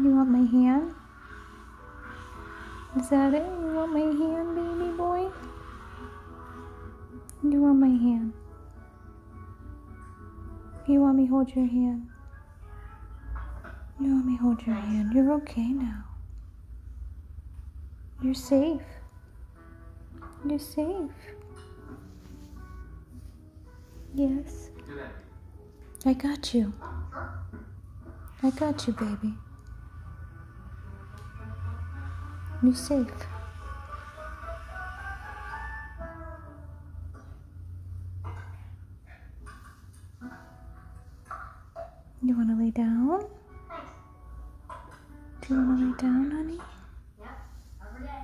You want my hand? Is that it? You want my hand, baby boy? You want my hand? You want me to hold your hand? You want me to hold your hand? You're okay now. You're safe. You're safe. Yes. I got you. I got you, baby. You're safe. You want to lay down? Do you want to lay down, honey? Yep, every day.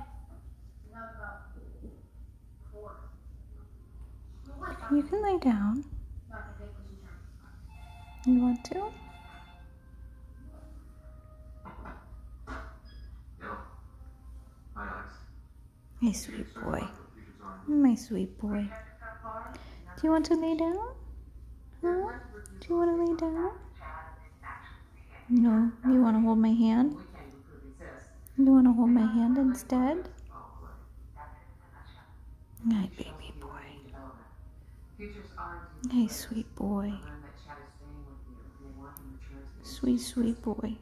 About 4. You can lay down. You want to? My sweet boy. My sweet boy. Do you want to lay down? Huh? Do you want to lay down? No. You want to hold my hand? You want to hold my hand instead? My baby boy. My sweet boy. Sweet, sweet boy.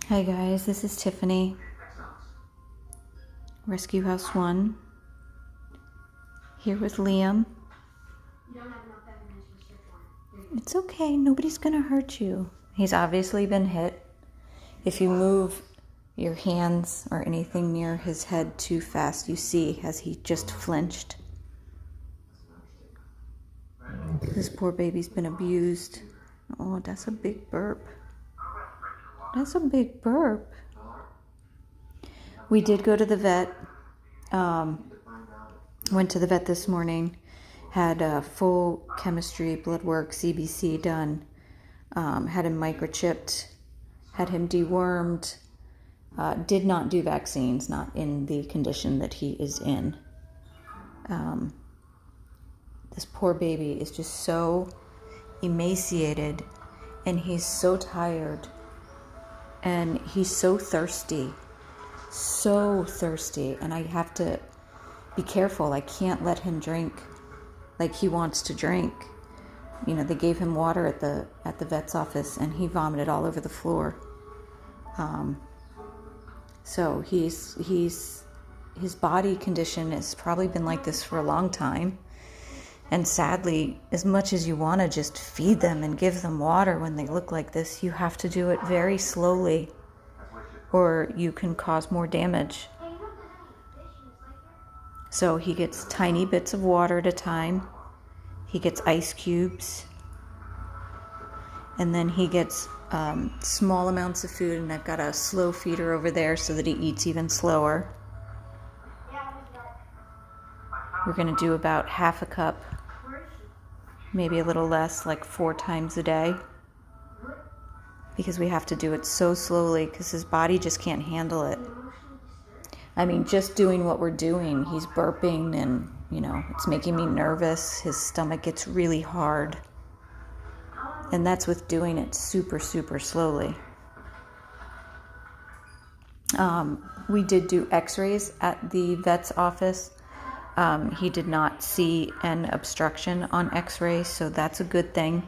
Hi guys, this is Tiffany. Rescue House 1. Here with Liam. It's okay, nobody's gonna hurt you. He's obviously been hit. If you move your hands or anything near his head too fast, you see as he just flinched. This poor baby's been abused. Oh, that's a big burp. That's a big burp. We did go to the vet. Went to the vet this morning. Had a full chemistry, blood work, CBC done. Had him microchipped. Had him dewormed. Did not do vaccines, not in the condition that he is in. This poor baby is just so emaciated, and he's so tired, and he's so thirsty, and I have to be careful. I can't let him drink like he wants to drink. You know, they gave him water at the vet's office, and he vomited all over the floor. So his body condition has probably been like this for a long time. And sadly, as much as you want to just feed them and give them water when they look like this, you have to do it very slowly, or you can cause more damage. So he gets tiny bits of water at a time. He gets ice cubes. And then he gets small amounts of food, and I've got a slow feeder over there so that he eats even slower. We're going to do about half a cup, maybe a little less, like 4 times a day, because we have to do it so slowly because his body just can't handle it. I mean, just doing what we're doing, he's burping, and, you know, it's making me nervous. His stomach gets really hard. And that's with doing it super, super slowly. We did do x-rays at the vet's office. He did not see an obstruction on x-rays, so that's a good thing.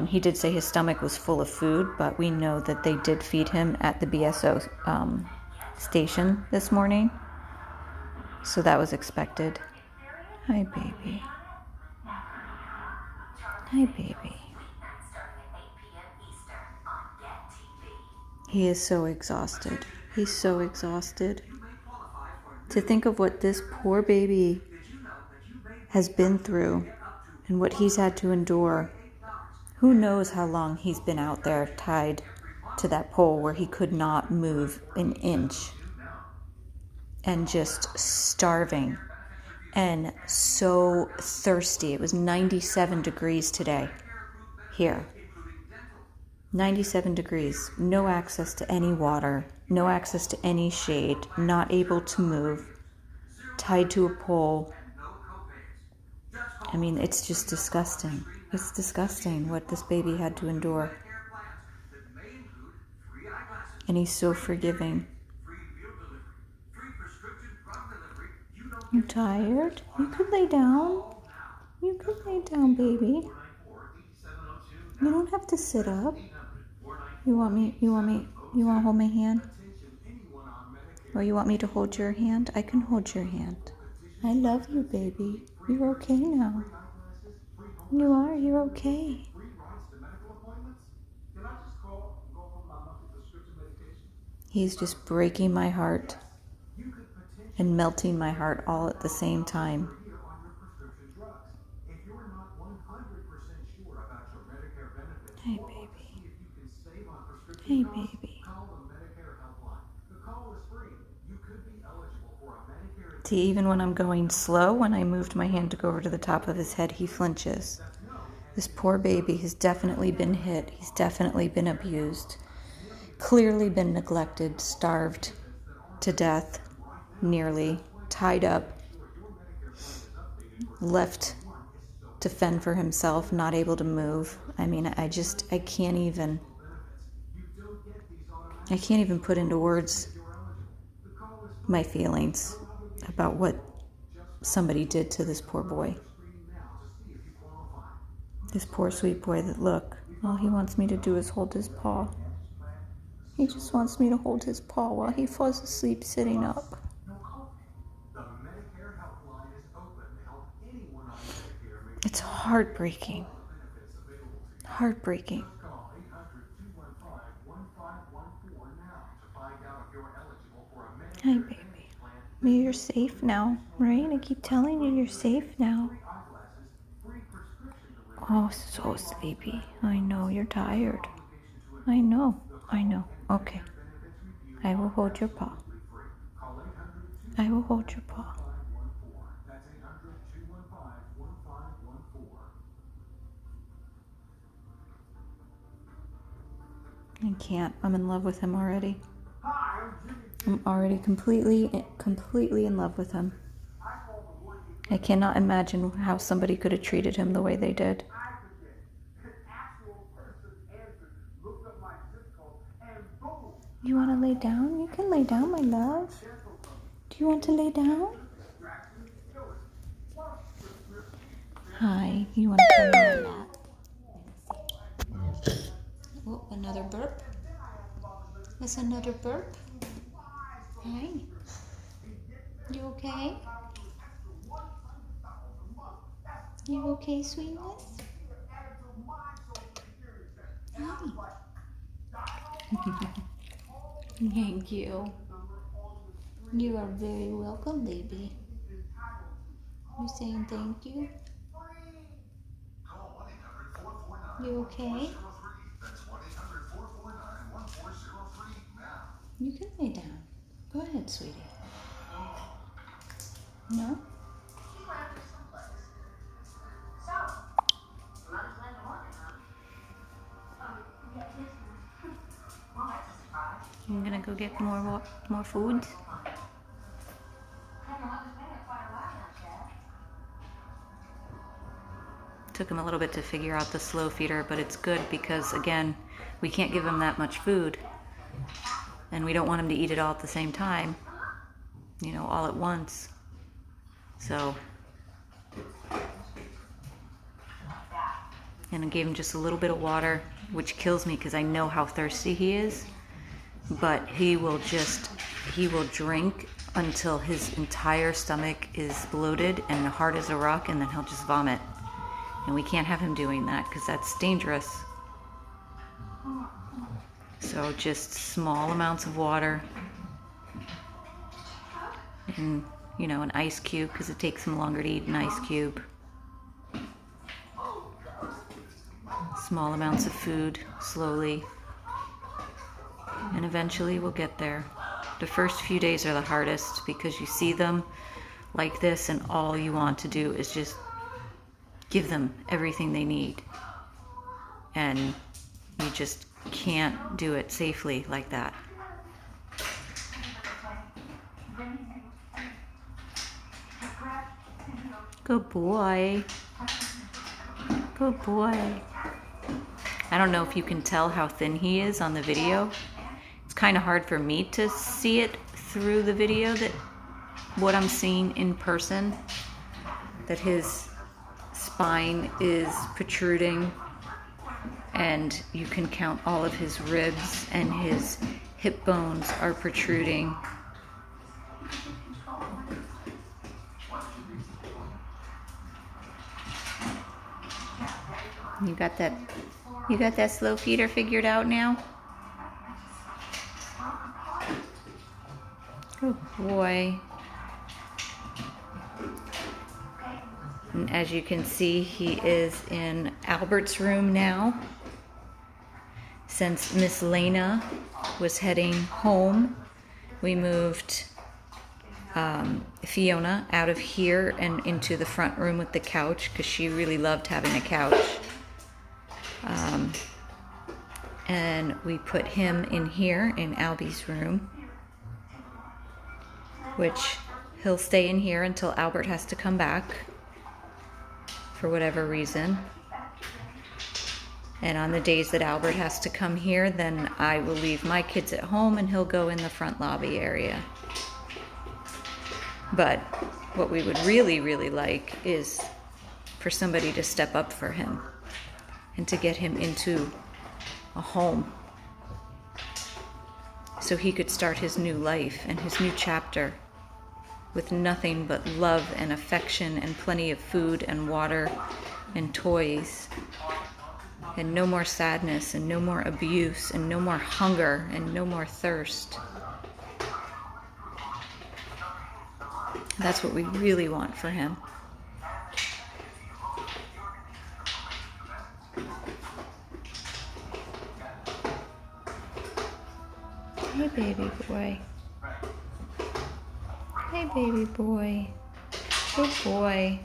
He did say his stomach was full of food, but we know that they did feed him at the BSO station this morning, so that was expected. Hi, baby. Hi, baby. He is so exhausted. He's so exhausted. To think of what this poor baby has been through and what he's had to endure. Who knows how long he's been out there tied to that pole where he could not move an inch, and just starving and so thirsty. It was 97 degrees today here. 97 degrees, no access to any water, no access to any shade, not able to move, tied to a pole. I mean, it's just disgusting. It's disgusting what this baby had to endure. And he's so forgiving. You tired? You could lay down. You could lay down, baby. You don't have to sit up. You want to hold my hand? Or you want me to hold your hand? I can hold your hand. I love you, baby. You're okay now. You're okay. He's just breaking my heart and melting my heart all at the same time. Hey, baby. Hey, baby. See, even when I'm going slow, when I moved my hand to go over to the top of his head, he flinches. This poor baby has definitely been hit. He's definitely been abused. Clearly been neglected, starved to death, nearly, tied up, left to fend for himself, not able to move. I mean, I can't even put into words my feelings about what somebody did to this poor boy. This poor sweet boy that, look, all he wants me to do is hold his paw. He just wants me to hold his paw while he falls asleep sitting up. It's heartbreaking. Heartbreaking. Hi, baby. You're safe now, right? I keep telling you you're safe now. Oh, so sleepy. I know you're tired. I know. Okay. I will hold your paw. I will hold your paw. I can't. I'm in love with him already. I'm already completely in love with him. I cannot imagine how somebody could have treated him the way they did. You want to lay down? You can lay down, my love. Do you want to lay down? Hi, you want to come in my lap? Oh, another burp. That's another burp. Hi. You okay? You okay, sweetness? Hi. Thank you. You are very welcome, baby. You saying thank you? You okay? You can lay down. Go ahead, sweetie. No? I'm gonna go get more food. Took him a little bit to figure out the slow feeder, but it's good because, again, we can't give him that much food. And we don't want him to eat it all at the same time, all at once. So, and I gave him just a little bit of water, which kills me because I know how thirsty he is. But he will drink until his entire stomach is bloated and hard as a rock, and then he'll just vomit. And we can't have him doing that because that's dangerous. So just small amounts of water and, an ice cube because it takes him longer to eat an ice cube. Small amounts of food, slowly. And eventually we'll get there. The first few days are the hardest because you see them like this and all you want to do is just give them everything they need. And you just can't do it safely like that. Good boy. Good boy. I don't know if you can tell how thin he is on the video. It's kind of hard for me to see it through the video, that what I'm seeing in person, that his spine is protruding and you can count all of his ribs and his hip bones are protruding. You got that slow feeder figured out now? Good boy. And as you can see, he is in Albert's room now. Since Miss Lena was heading home, we moved Fiona out of here and into the front room with the couch because she really loved having a couch. And we put him in here in Albie's room, which he'll stay in here until Albert has to come back for whatever reason. And on the days that Albert has to come here, then I will leave my kids at home and he'll go in the front lobby area. But what we would really, really like is for somebody to step up for him and to get him into a home so he could start his new life and his new chapter with nothing but love and affection and plenty of food and water and toys, and no more sadness and no more abuse and no more hunger and no more thirst. That's what we really want for him. Hey, baby boy. Hey, baby boy. Good boy.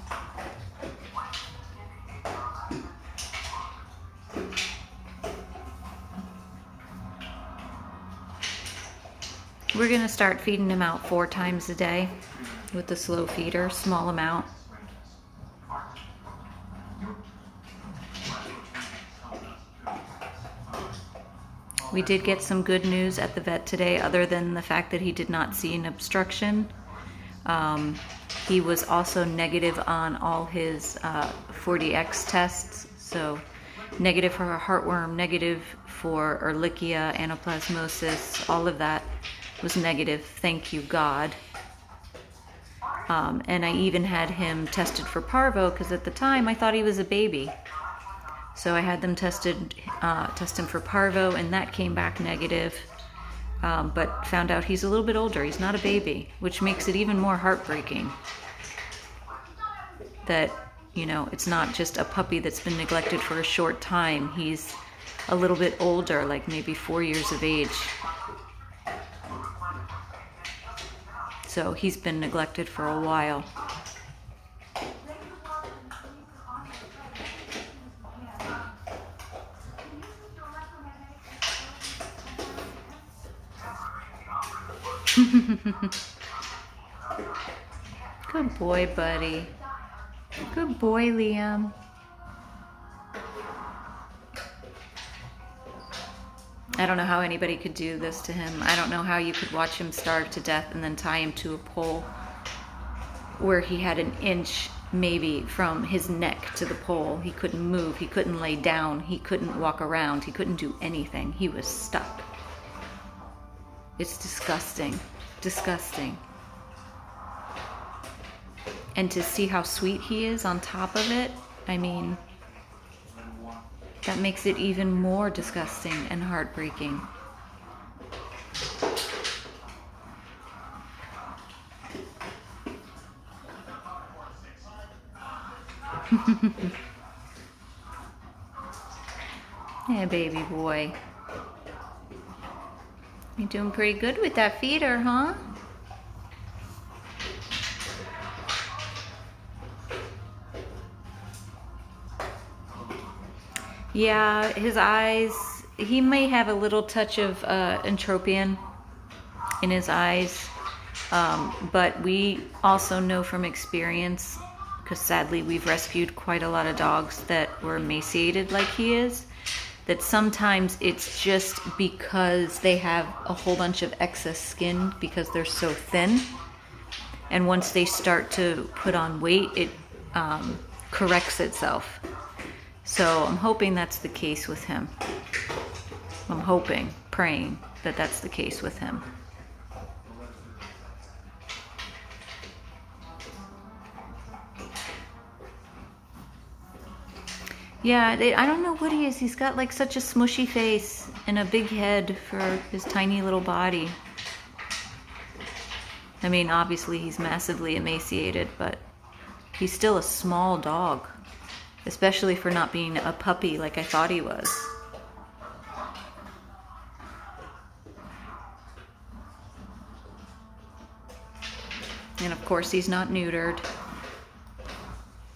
We're going to start feeding him out 4 times a day with the slow feeder, small amount. We did get some good news at the vet today, other than the fact that he did not see an obstruction. He was also negative on all his 40X tests, so negative for heartworm, negative for Ehrlichia, anaplasmosis, all of that was negative, thank you God. And I even had him tested for parvo because at the time I thought he was a baby. So I had them test him for parvo, and that came back negative, but found out he's a little bit older. He's not a baby, which makes it even more heartbreaking that, you know, it's not just a puppy that's been neglected for a short time. He's a little bit older, like maybe 4 years of age. So he's been neglected for a while. Good boy, buddy. Good boy, Liam. I don't know how anybody could do this to him. I don't know how you could watch him starve to death and then tie him to a pole where he had an inch maybe from his neck to the pole. He couldn't move. He couldn't lay down. He couldn't walk around. He couldn't do anything. He was stuck. It's disgusting. Disgusting. And to see how sweet he is on top of it, I mean, that makes it even more disgusting and heartbreaking. Yeah, baby boy. You're doing pretty good with that feeder, huh? Yeah, his eyes, he may have a little touch of entropion in his eyes, but we also know from experience, because sadly we've rescued quite a lot of dogs that were emaciated like he is, that sometimes it's just because they have a whole bunch of excess skin because they're so thin. And once they start to put on weight, it corrects itself. So I'm hoping that's the case with him. I'm hoping, praying that that's the case with him. Yeah, I don't know what he is. He's got like such a smushy face and a big head for his tiny little body. I mean, obviously he's massively emaciated, but he's still a small dog, especially for not being a puppy like I thought he was. And of course he's not neutered.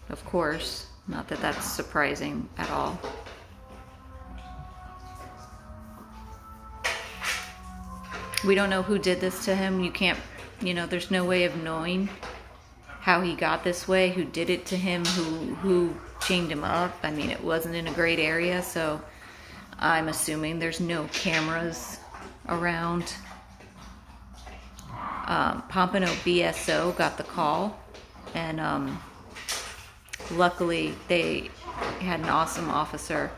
Of course. Not that that's surprising at all. We don't know who did this to him. You can't, there's no way of knowing how he got this way, who did it to him, who chained him up. I mean, it wasn't in a great area, so I'm assuming there's no cameras around. Pompano BSO got the call, and luckily they had an awesome officer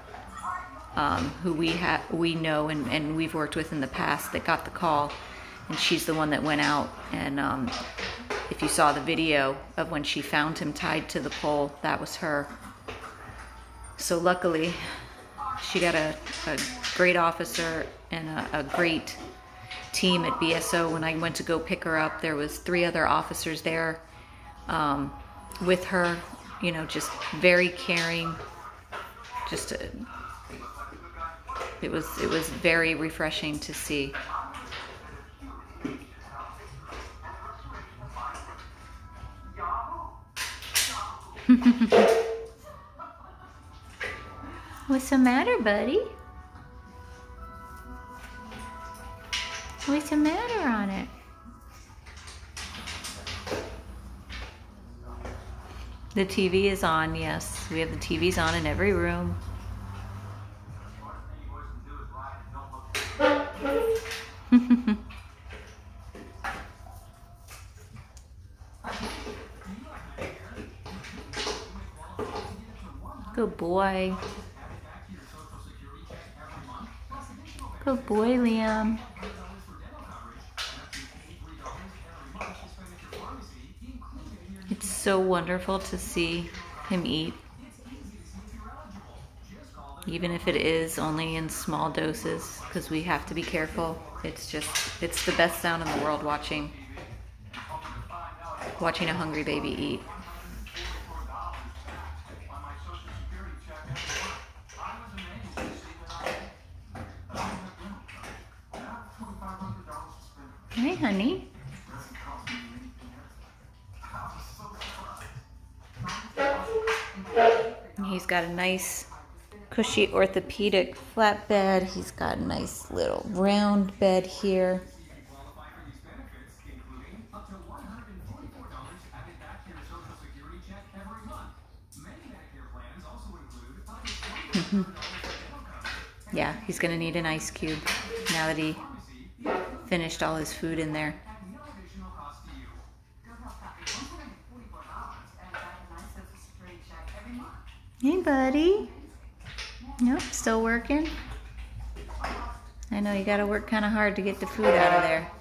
who we know and we've worked with in the past that got the call, and she's the one that went out. And if you saw the video of when she found him tied to the pole, that was her. So luckily she got a great officer and a great team at BSO. When I went to go pick her up, there was 3 other officers there with her, just very caring. It was very refreshing to see. What's the matter, buddy? What's the matter on it? The TV is on, yes. We have the TVs on in every room. Good boy. Good boy, Liam. It's so wonderful to see him eat, even if it is only in small doses, because we have to be careful. It's the best sound in the world, watching a hungry baby eat. Hey, honey. He's got a nice cushy orthopedic flat bed. He's got a nice little round bed here. Yeah, he's gonna need an ice cube now that he finished all his food in there. Hey, buddy. Nope, still working. I know you gotta work kind of hard to get the food out of there.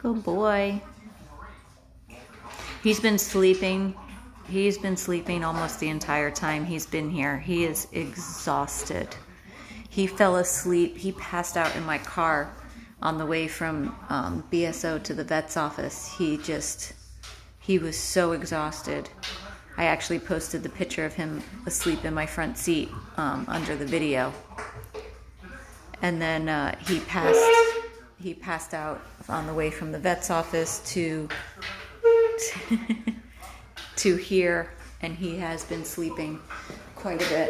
Good boy. He's been sleeping. He's been sleeping almost the entire time he's been here. He is exhausted. He fell asleep. He passed out in my car on the way from BSO to the vet's office. He was so exhausted. I actually posted the picture of him asleep in my front seat under the video. And then he passed out on the way from the vet's office to here and he has been sleeping quite a bit.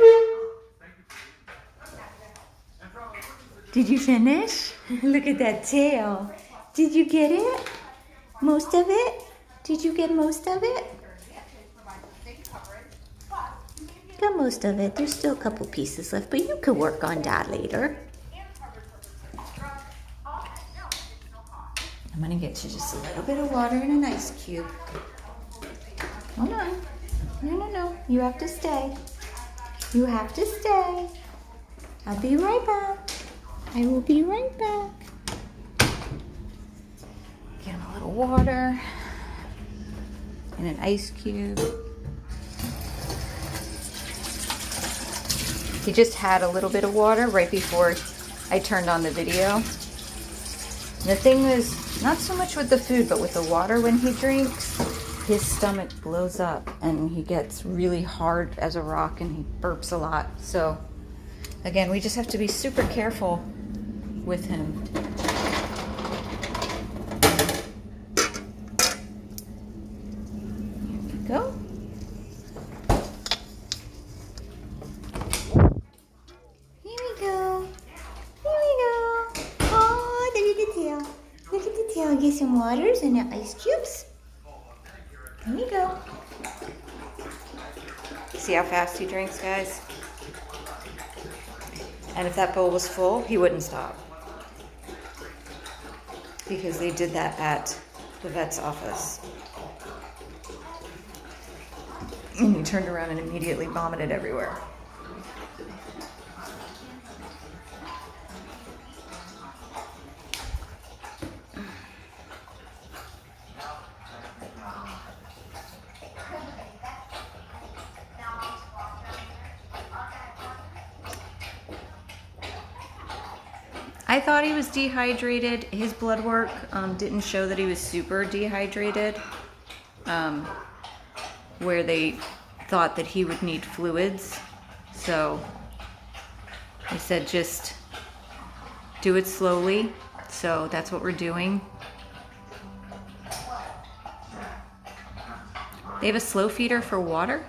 Did you finish? Look at that tail. Did you get it? Most of it? Did you get most of it? Got most of it. There's still a couple pieces left, but you could work on that later. I'm gonna get you just a little bit of water and an ice cube. Hold on. No. You have to stay. You have to stay. I'll be right back. I will be right back. Get him a little water and an ice cube. He just had a little bit of water right before I turned on the video. And the thing is, not so much with the food, but with the water when he drinks, his stomach blows up and he gets really hard as a rock and he burps a lot. So again, we just have to be super careful with him. Here we go. Here we go. Here we go. Oh, look at the tail. Look at the tail. Get some waters and the ice cubes. Here we go. See how fast he drinks, guys? And if that bowl was full, he wouldn't stop. Because they did that at the vet's office. And he turned around and immediately vomited everywhere. I thought he was dehydrated. His blood work didn't show that he was super dehydrated, where they thought that he would need fluids. So they said just do it slowly. So that's what we're doing. They have a slow feeder for water.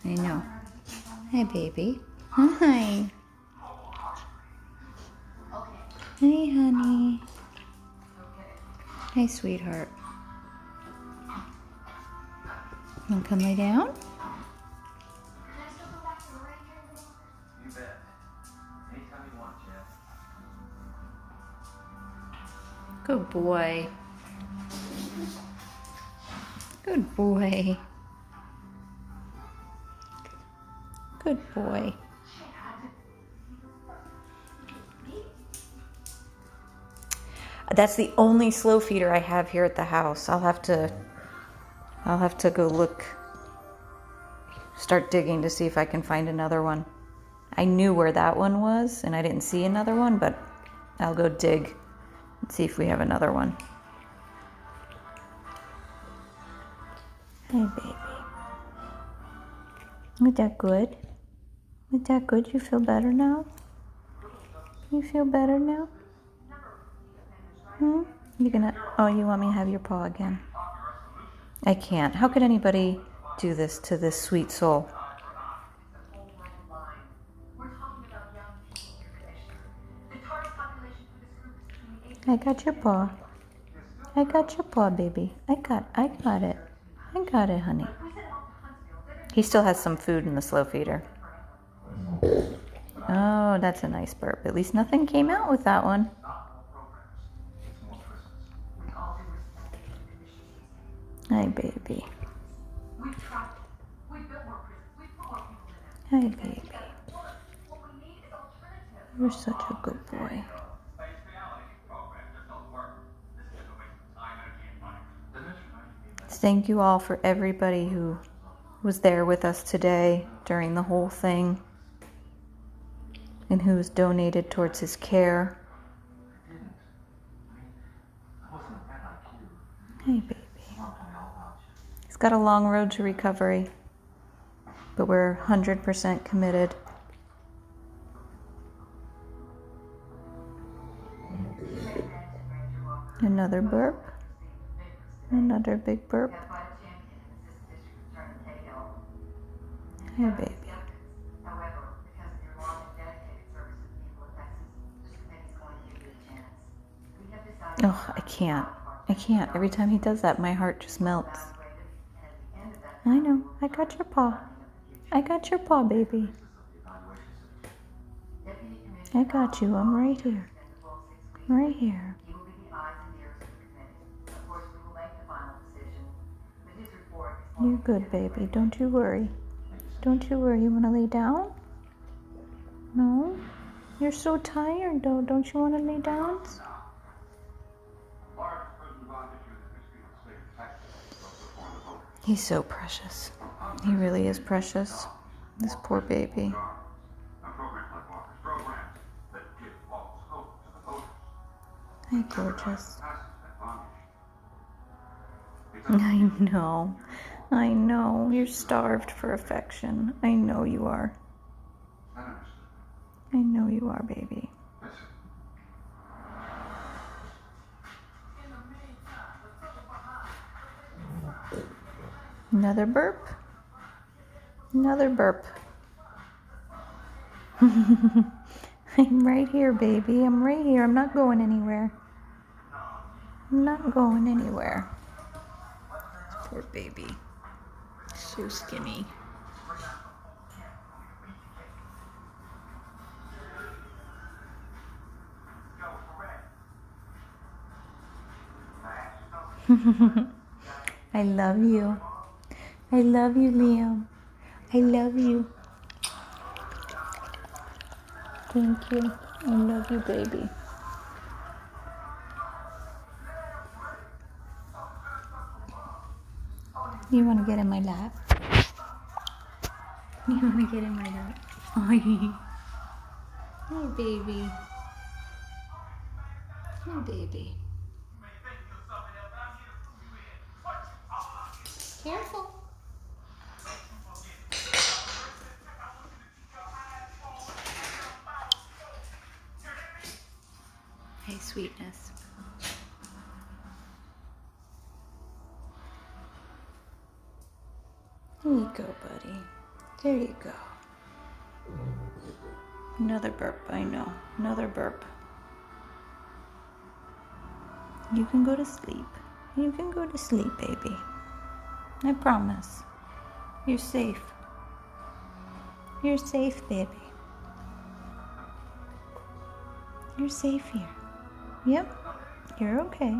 I know. Hi, baby. Hi. Hey, honey. Hey, sweetheart. You want to come lay down? You bet. Anytime you want, Jeff. Good boy. Good boy. Good boy. That's the only slow feeder I have here at the house. I'll have to go look, start digging to see if I can find another one. I knew where that one was and I didn't see another one, but I'll go dig and see if we have another one. Hey, baby. Was that good? Was that good? You feel better now? You feel better now? You want me to have your paw again? I can't. How could anybody do this to this sweet soul? I got your paw. I got your paw, baby. I got it. I got it, honey. He still has some food in the slow feeder. Oh, that's a nice burp. At least nothing came out with that one. Hi, baby. Hi, baby. You're such a good boy. Thank you all for everybody who was there with us today during the whole thing and who was donated towards his care. Hey, baby. He's got a long road to recovery, but we're 100% committed. Another burp. Another big burp. Hey, baby. However, because of your long and dedicated service to the people of Texas, this committee's going to give you a chance. We have decided Oh, I can't. I can't. Every time he does that, my heart just melts. I know. I got your paw. I got your paw, baby. I got you. I'm right here. Right here. He will be the eyes and ears of the committee. Of course, we will make the final decision, but his report is You're good, baby. Don't you worry. Don't you worry. You want to lay down? No? You're so tired, though. Don't you want to lay down? He's so precious. He really is precious. This poor baby. Hey, gorgeous. I know. I know. You're starved for affection. I know you are. I know you are, baby. Another burp. Another burp. I'm right here, baby. I'm right here. I'm not going anywhere. I'm not going anywhere. Poor baby. So skinny. I love you. I love you, Liam. I love you. Thank you. I love you, baby. You want to get in my lap? You want to get in my lap? Hey, baby. Hey, baby. Careful. Hey, sweetness. There you go, buddy. There you go. Another burp, I know. Another burp. You can go to sleep. You can go to sleep, baby. I promise. You're safe. You're safe, baby. You're safe here. Yep. You're okay.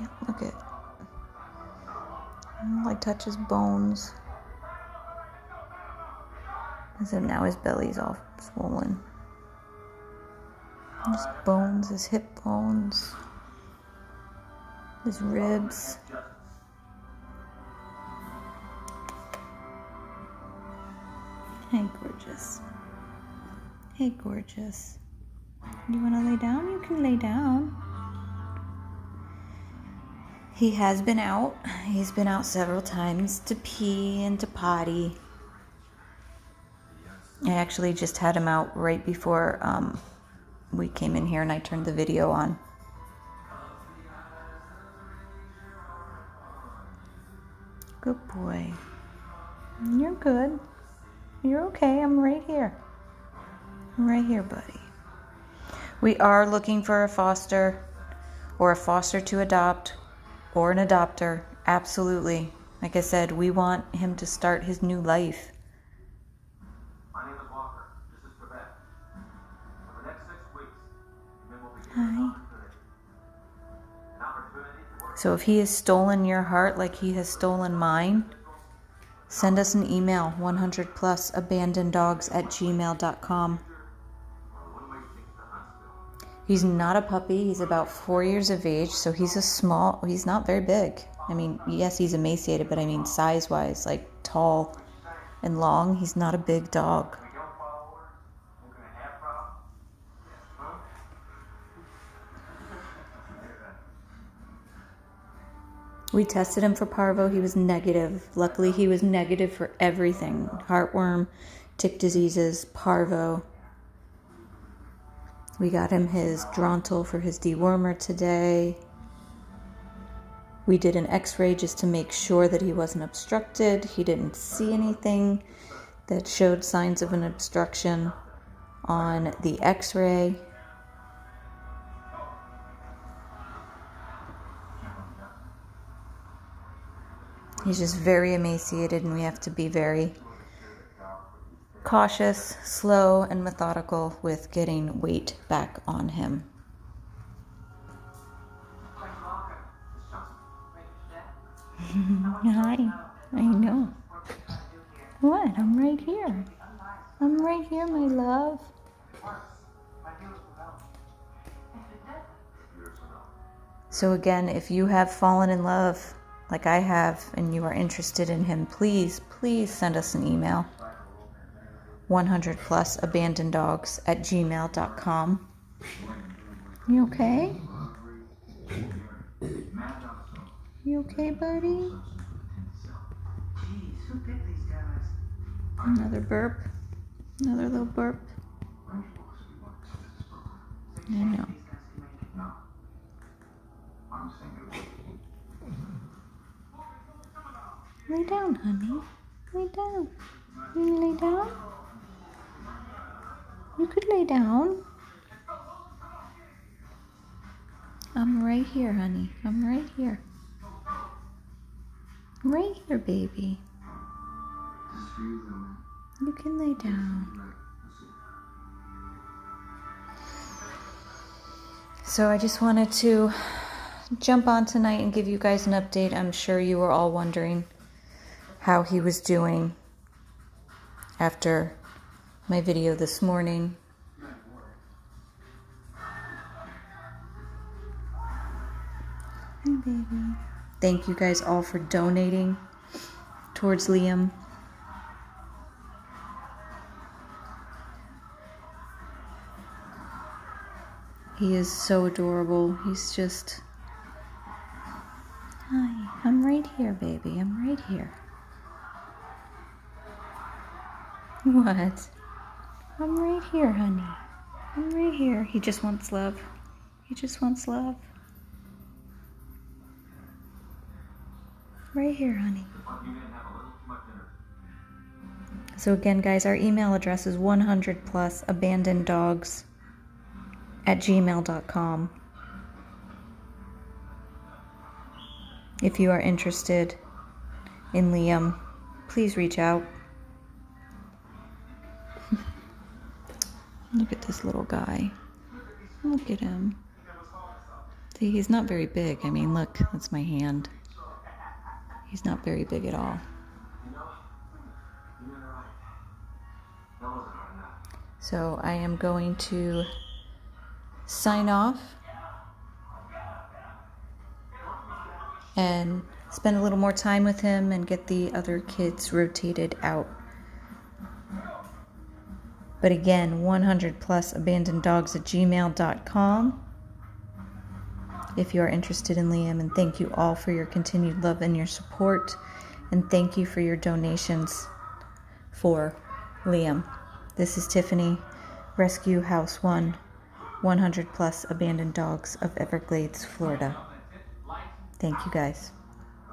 Yep, look at. Like touch his bones. And so now his belly's all swollen. His bones, his hip bones, his ribs. Hey, gorgeous. Hey, gorgeous. You want to lay down? You can lay down. He has been out. He's been out several times to pee and to potty. I actually just had him out right before we came in here and I turned the video on. Good boy. You're good. You're okay. I'm right here. I'm right here, buddy. We are looking for a foster or a foster to adopt or an adopter. Absolutely. Like I said, we want him to start his new life. My name is Walker. This is Quebec. For the next 6 weeks, men will be given Hi. an opportunity to work. So if he has stolen your heart like he has stolen mine, send us an email, 100plusabandoneddogs@gmail.com. He's not a puppy. He's about 4 years of age, so he's not very big. I mean, yes, he's emaciated, but I mean size-wise, like tall and long. He's not a big dog. We don't follow orders. We're going to have problems. Huh? We tested him for parvo. He was negative. Luckily, he was negative for everything. Heartworm, tick diseases, parvo. We got him his Drontal for his dewormer today. We did an x-ray just to make sure that he wasn't obstructed. He didn't see anything that showed signs of an obstruction on the x-ray. He's just very emaciated, and we have to be very cautious, slow, and methodical with getting weight back on him. Hi, I know. What? I'm right here. I'm right here, my love. So again, if you have fallen in love like I have and you are interested in him, please send us an email. 100plusabandoneddogs@gmail.com. You okay? You okay, buddy? Another burp. Another little burp. I know. Lay down, honey. Lay down. You wanna lay down? You could lay down. I'm right here, honey. I'm right here. I'm right here, baby. You can lay down. So I just wanted to jump on tonight and give you guys an update. I'm sure you were all wondering how he was doing after my video this morning. Hi, baby. Thank you guys all for donating towards Liam. He is so adorable. He's just... Hi, I'm right here, baby. I'm right here. What? I'm right here, honey. I'm right here. He just wants love. He just wants love. Right here, honey. So again, guys, our email address is 100plusabandoneddogs@gmail.com. If you are interested in Liam, please reach out. Look at this little guy. Look at him. See, he's not very big. I mean, look, that's my hand. He's not very big at all. So I am going to sign off and spend a little more time with him and get the other kids rotated out. But again, 100plusabandoneddogs@gmail.com if you are interested in Liam. And thank you all for your continued love and your support. And thank you for your donations for Liam. This is Tiffany, Rescue House 1, 100 Plus Abandoned Dogs of Everglades, Florida. Thank you guys.